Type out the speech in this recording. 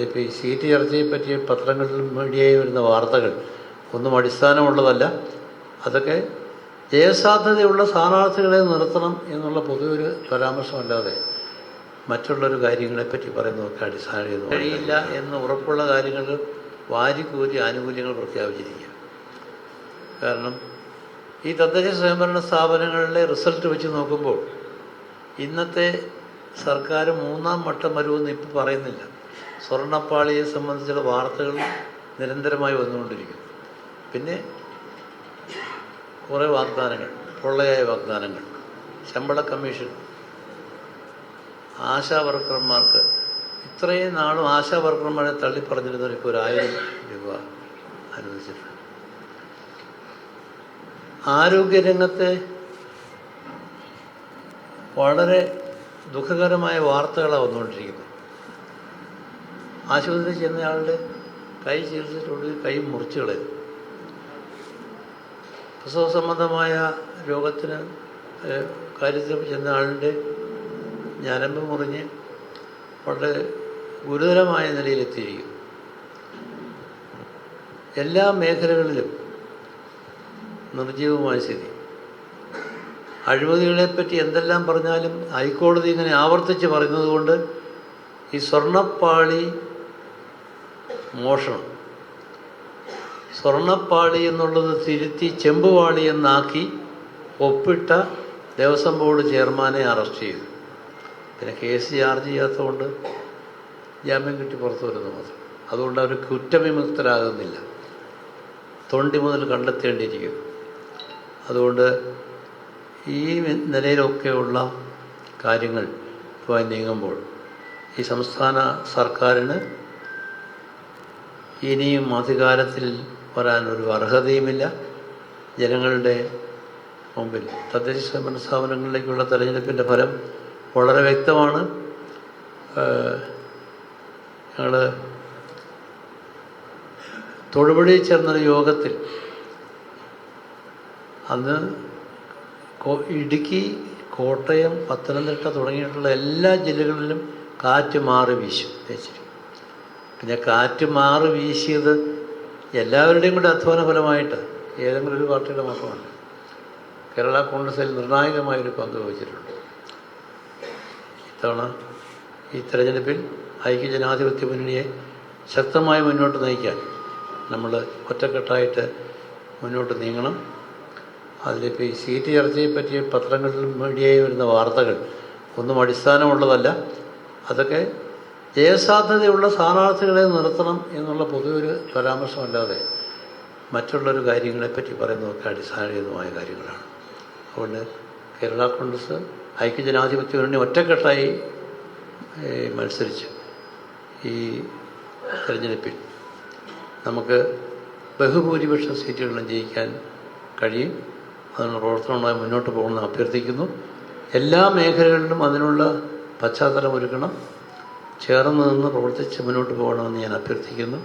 ഇപ്പോൾ ഈ സീറ്റ് ചർച്ചയെ പറ്റി പത്രങ്ങളിലും മീഡിയയിൽ വരുന്ന വാർത്തകൾ ഒന്നും അടിസ്ഥാനമുള്ളതല്ല. അതൊക്കെ ജയസാധ്യതയുള്ള സ്ഥാനാർത്ഥികളെ നിർത്തണം എന്നുള്ള പൊതുവൊരു പരാമർശമല്ലാതെ മറ്റുള്ളൊരു കാര്യങ്ങളെപ്പറ്റി പറയുന്നതൊക്കെ അടിസ്ഥാനം കഴിയില്ല എന്ന് ഉറപ്പുള്ള കാര്യങ്ങൾ വാരിക്കൂരി ആനുകൂല്യങ്ങൾ പ്രഖ്യാപിച്ചിരിക്കുക. കാരണം ഈ തദ്ദേശ സ്വയംഭരണ സ്ഥാപനങ്ങളിലെ റിസൾട്ട് വെച്ച് നോക്കുമ്പോൾ ഇന്നത്തെ സർക്കാർ മൂന്നാം വട്ടം വരുമെന്ന് ഇപ്പോൾ പറയുന്നില്ല. സ്വർണ്ണപ്പാളിയെ സംബന്ധിച്ചുള്ള വാർത്തകൾ നിരന്തരമായി വന്നുകൊണ്ടിരിക്കുന്നു. പിന്നെ കുറേ വാഗ്ദാനങ്ങൾ, പൊള്ളയായ വാഗ്ദാനങ്ങൾ, ശമ്പള കമ്മീഷൻ, ആശാ വർക്കർമാർക്ക് ഇത്രയും നാളും ആശാ വർക്കർമാരെ തള്ളിപ്പറഞ്ഞിരുന്നവർ ഇപ്പോൾ 1000 രൂപ അനുവദിച്ചിട്ടുണ്ട്. ആരോഗ്യരംഗത്തെ വളരെ ദുഃഖകരമായ വാർത്തകളാണ് വന്നുകൊണ്ടിരിക്കുന്നത്. ആശുപത്രിയിൽ ചെന്നയാളുടെ കൈ ചികിത്സിച്ചിട്ടുണ്ടെങ്കിൽ കൈ മുറിച്ചു കളയും. പ്രസവ സംബന്ധമായ രോഗത്തിന് കാര്യത്തിൽ ചെന്ന ആളുടെ ഞരമ്പ് മുറിഞ്ഞ് വളരെ ഗുരുതരമായ നിലയിലെത്തിയിരിക്കും. എല്ലാ മേഖലകളിലും നിർജ്ജീവമായ സ്ഥിതി. അഴിമതികളെപ്പറ്റി എന്തെല്ലാം പറഞ്ഞാലും ഹൈക്കോടതി ഇങ്ങനെ ആവർത്തിച്ച് പറയുന്നത് കൊണ്ട് ഈ സ്വർണ്ണപ്പാളി മോഷണം, സ്വർണ്ണപ്പാളി എന്നുള്ളത് തിരുത്തി ചെമ്പുപാളി എന്നാക്കി ഒപ്പിട്ട ദേവസ്വം ബോർഡ് ചെയർമാനെ അറസ്റ്റ് ചെയ്തു. പിന്നെ കേസ് ചാർജ് ചെയ്യാത്തതുകൊണ്ട് ജാമ്യം കിട്ടി പുറത്തു വരുന്നത് മാത്രം. അതുകൊണ്ട് അവർ കുറ്റവിമുക്തരാകുന്നില്ല, തൊണ്ടി മുതൽ കണ്ടെത്തേണ്ടിയിരിക്കുന്നു. അതുകൊണ്ട് ഈ നിലയിലൊക്കെയുള്ള കാര്യങ്ങൾ പോയി നീങ്ങുമ്പോൾ ഈ സംസ്ഥാന സർക്കാരിന് ഇനിയും അധികാരത്തിൽ വരാനൊരു അർഹതയുമില്ല. ജനങ്ങളുടെ മുമ്പിൽ തദ്ദേശ സ്വയംഭരണ സ്ഥാപനങ്ങളിലേക്കുള്ള തെരഞ്ഞെടുപ്പിൻ്റെ ഫലം വളരെ വ്യക്തമാണ്. ഞങ്ങൾ തൊടുപുഴയിൽ ചേർന്നൊരു യോഗത്തിൽ അന്ന് ഇടുക്കി, കോട്ടയം, പത്തനംതിട്ട തുടങ്ങിയിട്ടുള്ള എല്ലാ ജില്ലകളിലും കാറ്റ് മാറി വീശും തേച്ചിരിക്കും. പിന്നെ കാറ്റ് മാറി വീശിയത് എല്ലാവരുടെയും കൂടെ അധ്വാന ഫലമായിട്ട് ഏതെങ്കിലും ഒരു പാർട്ടിയുടെ മാത്രമല്ല. കേരള കോൺഗ്രസിൽ നിർണായകമായൊരു പങ്ക് വഹിച്ചിട്ടുണ്ട്. ഇത്തവണ ഈ തെരഞ്ഞെടുപ്പിൽ ഐക്യജനാധിപത്യ മുന്നണിയെ ശക്തമായി മുന്നോട്ട് നയിക്കാൻ നമ്മൾ ഒറ്റക്കെട്ടായിട്ട് മുന്നോട്ട് നീങ്ങണം. അതിലിപ്പോൾ ഈ സീറ്റ് ചർച്ചയെ പറ്റി പത്രങ്ങളിലും മീഡിയയിൽ വരുന്ന വാർത്തകൾ ഒന്നും അടിസ്ഥാനമുള്ളതല്ല. അതൊക്കെ ജയസാധ്യതയുള്ള സ്ഥാനാർത്ഥികളെ നിർത്തണം എന്നുള്ള പൊതുവൊരു പരാമർശമല്ലാതെ മറ്റുള്ളൊരു കാര്യങ്ങളെപ്പറ്റി പറയുന്നതൊക്കെ അടിസ്ഥാനമായ കാര്യങ്ങളാണ്. അതുകൊണ്ട് കേരള കോൺഗ്രസ് ഐക്യജനാധിപത്യ മുന്നണി ഒറ്റക്കെട്ടായി മത്സരിച്ച് ഈ തെരഞ്ഞെടുപ്പിൽ നമുക്ക് ബഹുഭൂരിപക്ഷം സീറ്റുകളിലും ജയിക്കാൻ കഴിയും. അതിനുള്ള പ്രവർത്തനങ്ങളുമായി മുന്നോട്ട് പോകണമെന്ന് അഭ്യർത്ഥിക്കുന്നു. എല്ലാ മേഖലകളിലും അതിനുള്ള പശ്ചാത്തലം ഒരുക്കണം. ചേർന്ന് നിന്ന് പ്രവർത്തിച്ച് മുന്നോട്ട് പോകണമെന്ന് ഞാൻ അഭ്യർത്ഥിക്കുന്നു.